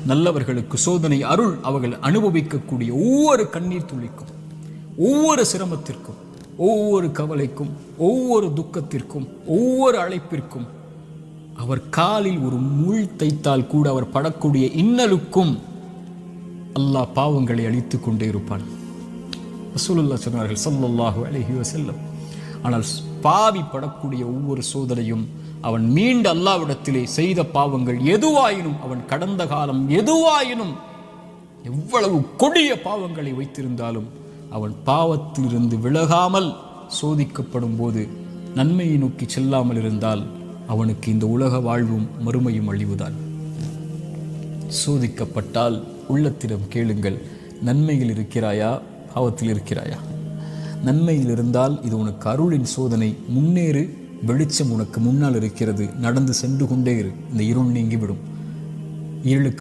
நல்லவர்களுக்கு சோதனை அருள் அவர்கள் அனுபவிக்கக்கூடிய ஒவ்வொரு கண்ணீர் துளிக்கும், ஒவ்வொரு சிரமத்திற்கும், ஒவ்வொரு கவலைக்கும், ஒவ்வொரு துக்கத்திற்கும், ஒவ்வொரு அழைப்பிற்கும், அவர் காலில் ஒரு முள் தைத்தால் கூட அவர் படக்கூடிய இன்னலுக்கும் அல்லாஹ் பாவங்களை அழித்து கொண்டே இருப்பான். ரசூலுல்லாஹ் சொன்னார்கள் ஸல்லல்லாஹு அலைஹி வஸல்லம், ஆனால் பாவி படக்கூடிய ஒவ்வொரு சோதனையும் அவன் மீண்டு அல்லாஹ்விடத்திலே செய்த பாவங்கள் எதுவாயினும், அவன் கடந்த காலம் எதுவாயினும், எவ்வளவு கொடிய பாவங்களை வைத்திருந்தாலும் அவன் பாவத்திலிருந்து விலகாமல் சோதிக்கப்படும் போது நன்மையை நோக்கி செல்லாமல் இருந்தால் அவனுக்கு இந்த உலக வாழ்வும் மறுமையும் அழிவுதான். சோதிக்கப்பட்டால் உள்ளத்திடம் கேளுங்கள், நன்மையில் இருக்கிறாயா, பாவத்தில் இருக்கிறாயா? நன்மையில் இருந்தால் இது உனக்கு அருளின் சோதனை, முன்னேறு, வெளிச்சம் உனக்கு முன்னால் இருக்கிறது, நடந்து சென்று கொண்டே இரு, இந்த இருள் நீங்கிவிடும். இருளுக்கு